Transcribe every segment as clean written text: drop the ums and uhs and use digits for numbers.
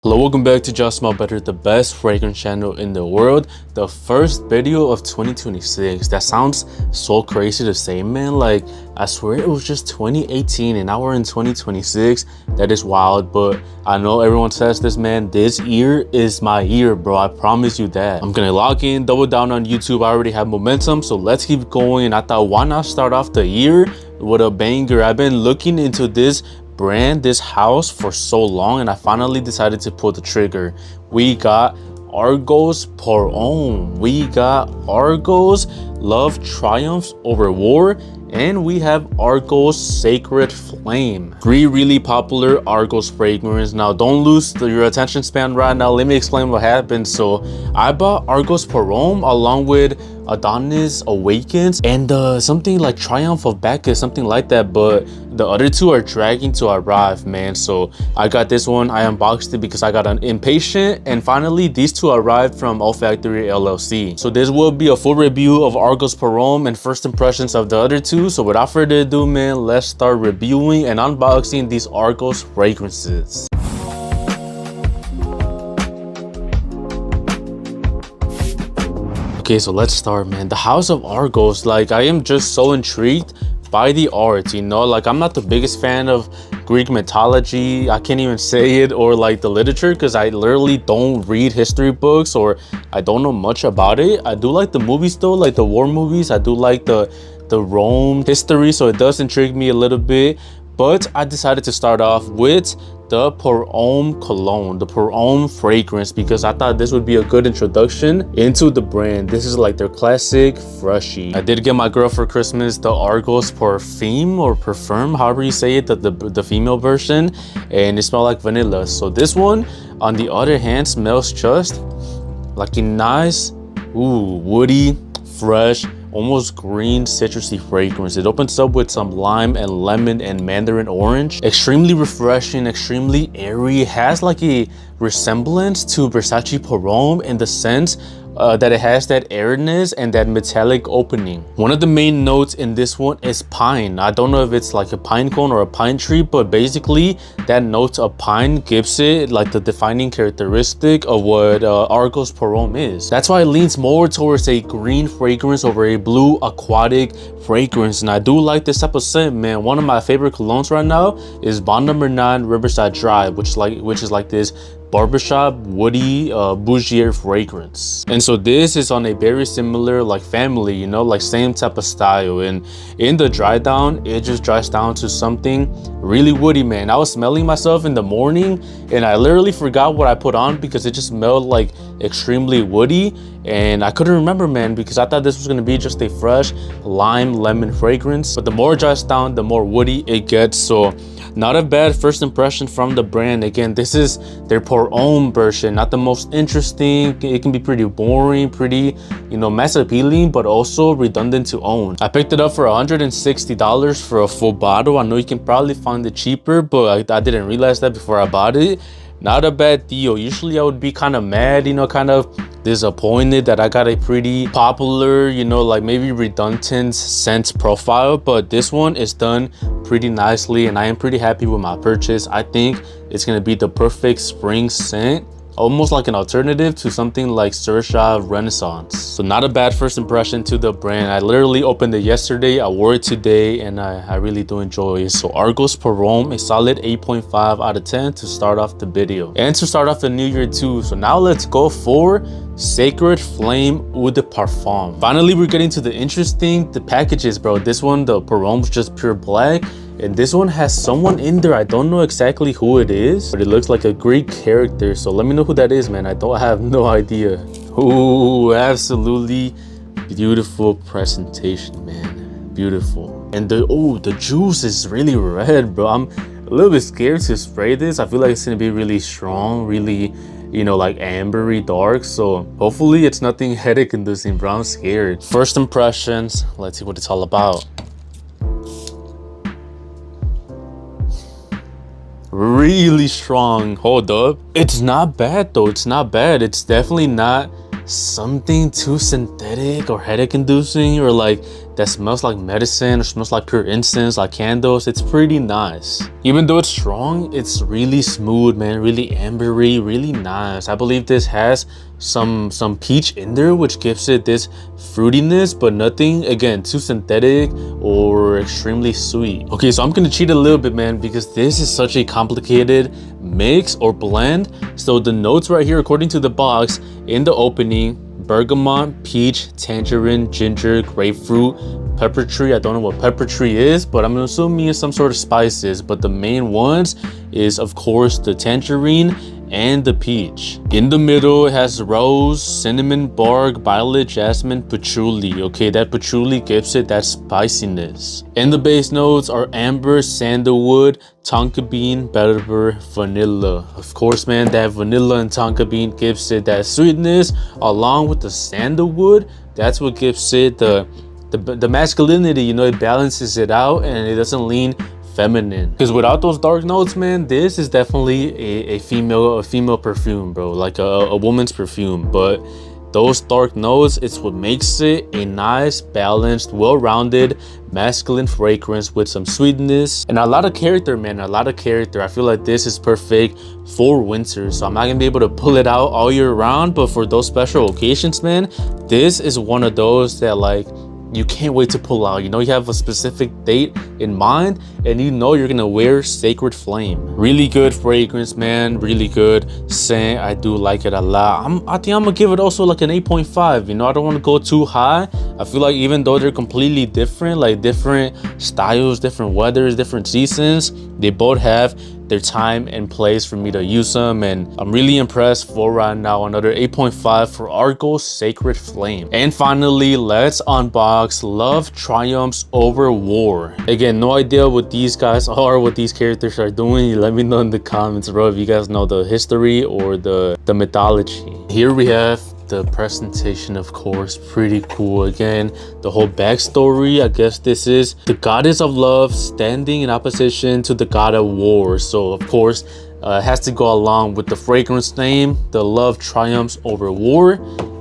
Hello, welcome back to Just Smell Better, the best fragrance channel in the world. The first video of 2026. That sounds so crazy to say, man. Like, I swear it was just 2018 and now we're in 2026. That is wild, but I know everyone says this, man. This year is my year, bro. I promise you that. I'm gonna log in, double down on YouTube. I already have momentum, so let's keep going. And I thought, why not start off the year with a banger? I've been looking into this brand, this house, for so long, and I finally decided to pull the trigger. We got Argos Pour Homme. We got Argos Love Triumphs Over War, and we have Argos Sacred Flame. Three really popular Argos fragrances. Now don't lose your attention span right now. Let me explain what happened. So I bought Argos Pour Homme along with Adonis Awakens and something like Triumph of Bacchus, something like that, but the other two are dragging to arrive, man. So I got this one, I unboxed it because I got an impatient, and finally these two arrived from Olfactory LLC. So this will be a full review of Argos Pour Homme and first impressions of the other two. So without further ado, man, let's start reviewing and unboxing these Argos fragrances. Okay, so let's start, man. The House of Argos, like, I am just so intrigued by the art, you know. Like, I'm not the biggest fan of Greek mythology, I can't even say it, or like the literature, because I literally don't read history books or I don't know much about it. I do like the movies though, like the war movies. I do like the Rome history, so it does intrigue me a little bit. But I decided to start off with the Pour Homme cologne, the Pour Homme fragrance, because I thought this would be a good introduction into the brand. This is like their classic freshy. I did get my girl for Christmas the Argos Parfum or Parfum, however you say it, the female version, and it smelled like vanilla. So this one, on the other hand, smells just like a nice, woody, fresh, almost green citrusy fragrance. It opens up with some lime and lemon and mandarin orange. Extremely refreshing, extremely airy. It has like a resemblance to Versace Pour Homme in the sense that it has that airiness and that metallic opening. One of the main notes in this one is pine. I don't know if it's like a pine cone or a pine tree, but basically that note of pine gives it like the defining characteristic of what Argos Pour Homme is. That's why it leans more towards a green fragrance over a blue aquatic fragrance, and I do like this type of scent, man. One of my favorite colognes right now is Bond Number 9 Riverside Drive, which is like this barbershop woody bougier fragrance. And so this is on a very similar like family, you know, like same type of style. And in the dry down, it just dries down to something really woody, man. I was smelling myself in the morning and I literally forgot what I put on because it just smelled like extremely woody, and I couldn't remember, man, because I thought this was going to be just a fresh lime lemon fragrance. But the more it dries down, the more woody it gets. So not a bad first impression from the brand. Again, this is their Pour Homme version, not the most interesting. It can be pretty boring, pretty, you know, mass appealing, but also redundant to own. I picked it up for $160 for a full bottle. I know you can probably find it cheaper, but I didn't realize that before I bought it. Not a bad deal. Usually I would be kind of mad, you know, kind of disappointed that I got a pretty popular, you know, like maybe redundant scent profile, but this one is done pretty nicely and I am pretty happy with my purchase. I think it's going to be the perfect spring scent, almost like an alternative to something like Sersha Renaissance. So not a bad first impression to the brand. I literally opened it yesterday, I wore it today, and I really do enjoy it. So Argos Pour Homme, a solid 8.5 out of 10 to start off the video and to start off the new year too. So now let's go for Sacred Flame Eau de Parfum. Finally, we're getting to the interesting, the packages, bro. This one, the Pour Homme's just pure black, and this one has someone in there. I don't know exactly who it is, but it looks like a Greek character. So let me know who that is, man. I have no idea. Ooh, absolutely beautiful presentation, man. Beautiful. And the juice is really red, bro. I'm a little bit scared to spray this. I feel like it's gonna be really strong, really, you know, like ambery dark. So hopefully it's nothing headache inducing, bro. I'm scared. First impressions, let's see what it's all about. Really strong. Hold up, it's not bad though. It's not bad. It's definitely not something too synthetic or headache inducing, or like that smells like medicine or smells like pure incense, like candles. It's pretty nice. Even though it's strong, it's really smooth, man, really ambery, really nice. I believe this has some peach in there, which gives it this fruitiness, but nothing, again, too synthetic or extremely sweet. Okay, so I'm gonna cheat a little bit, man, because this is such a complicated mix or blend. So the notes right here, according to the box in the opening: bergamot, peach, tangerine, ginger, grapefruit, pepper tree. I don't know what pepper tree is, but I'm assuming it's some sort of spices. But the main ones is, of course, the tangerine and the peach. In the middle, it has rose, cinnamon bark, violet, jasmine, patchouli. Okay, that patchouli gives it that spiciness. And the base notes are amber, sandalwood, tonka bean, vetiver, vanilla. Of course, man, that vanilla and tonka bean gives it that sweetness, along with the sandalwood. That's what gives it the masculinity, you know. It balances it out and it doesn't lean feminine, because without those dark notes, man, this is definitely a female perfume, bro, like a woman's perfume. But those dark notes, it's what makes it a nice, balanced, well-rounded masculine fragrance with some sweetness and a lot of character, man, a lot of character. I feel like this is perfect for winter, so I'm not gonna be able to pull it out all year round, but for those special occasions, man, this is one of those that, like, you can't wait to pull out. You know, you have a specific date in mind and you know you're gonna wear Sacred Flame. Really good fragrance, man, really good scent. I do like it a lot. I think I'm gonna give it also like an 8.5. You know, I don't want to go too high. I feel like even though they're completely different, like different styles, different weathers, different seasons, they both have their time and place for me to use them, and I'm really impressed. For right now, another 8.5 for Argos Sacred Flame. And finally, let's unbox Love Triumphs Over War. Again, no idea what these guys are, what these characters are doing. You let me know in the comments, bro, if you guys know the history or the mythology. Here we have the presentation, of course, pretty cool. Again, the whole backstory, I guess this is the goddess of love standing in opposition to the god of war. So of course, it has to go along with the fragrance name, the Love Triumphs Over War.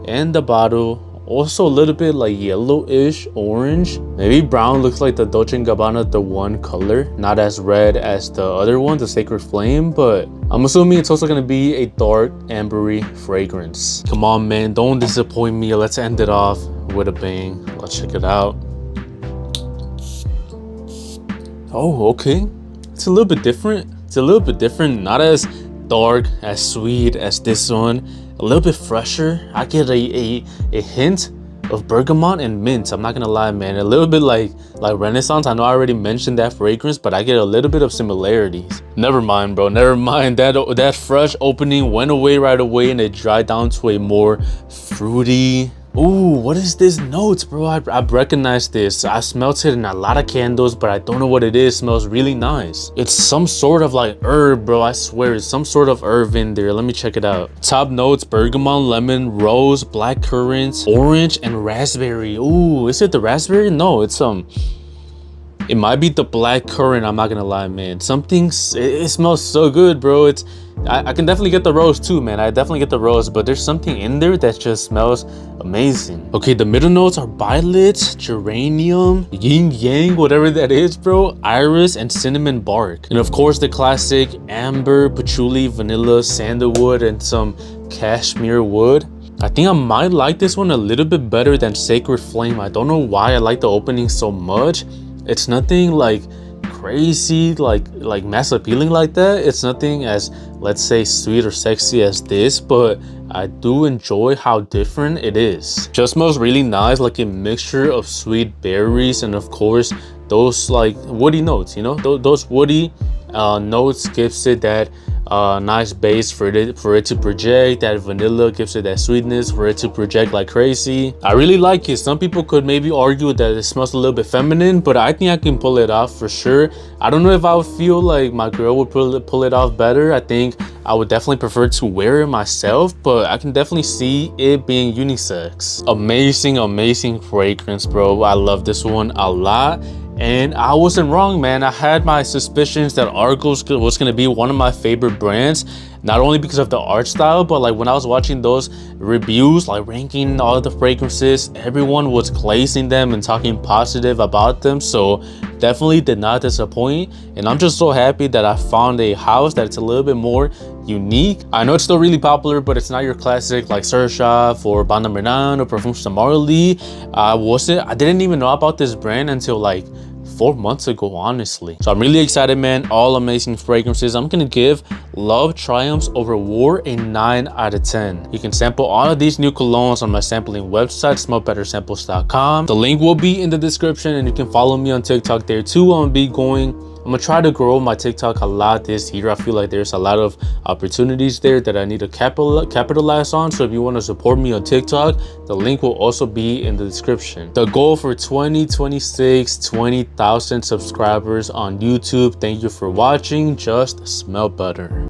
And the bottle, also a little bit like yellowish orange, maybe brown. Looks like the Dolce & Gabbana The One color, not as red as the other one, the Sacred Flame, but I'm assuming it's also gonna be a dark ambery fragrance. Come on, man, don't disappoint me. Let's end it off with a bang. Let's check it out. Oh, okay, it's a little bit different. It's a little bit different, not as dark, as sweet as this one. A little bit fresher. I get a hint of bergamot and mint. I'm not gonna lie, man. A little bit like Renaissance. I know I already mentioned that fragrance, but I get a little bit of similarities. Never mind, bro, never mind. That fresh opening went away right away and it dried down to a more fruity. Ooh, what is this notes, bro? I recognize this. I smelled it in a lot of candles, but I don't know what it is. It smells really nice. It's some sort of like herb, bro. I swear, it's some sort of herb in there. Let me check it out. Top notes: bergamot, lemon, rose, black currants, orange, and raspberry. Ooh, is it the raspberry? No, it's it might be the black currant. I'm not gonna lie, man. It smells so good, bro. I can definitely get the rose too, man. I definitely get the rose, but there's something in there that just smells amazing. Okay, the middle notes are violet, geranium, yin yang, whatever that is, bro, iris, and cinnamon bark. And of course, the classic amber, patchouli, vanilla, sandalwood, and some cashmere wood. I think I might like this one a little bit better than Sacred Flame. I don't know why I like the opening so much. It's nothing like crazy, like mass appealing like that. It's nothing as, let's say, sweet or sexy as this, but I do enjoy how different it is. Just smells really nice, like a mixture of sweet berries and of course those like woody notes, you know, those woody notes gives it that nice base for it to project. That vanilla gives it that sweetness for it to project like crazy. I really like it. Some people could maybe argue that it smells a little bit feminine, but I think I can pull it off for sure. I don't know if I would feel like my girl would pull it off better. I think I would definitely prefer to wear it myself, but I can definitely see it being unisex. Amazing fragrance, bro. I love this one a lot. And I wasn't wrong, man. I had my suspicions that Argos was going to be one of my favorite brands. not only because of the art style, but like when I was watching those reviews, like ranking all the fragrances, everyone was glazing them and talking positive about them. So definitely did not disappoint, and I'm just so happy that I found a house that's a little bit more unique. I know it's still really popular, but it's not your classic like Surshop or Banda Mernan or Parfums de Marly. I didn't even know about this brand until like 4 months ago, honestly. So I'm really excited, man. All amazing fragrances. I'm gonna give Love Triumphs Over War a 9 out of 10. You can sample all of these new colognes on my sampling website, smellbettersamples.com. The link will be in the description, and you can follow me on TikTok there too. I'm gonna try to grow my TikTok a lot this year. I feel like there's a lot of opportunities there that I need to capitalize on. So if you want to support me on TikTok, the link will also be in the description. The goal for 2026, 20,000 subscribers on YouTube. Thank you for watching. Just smell better.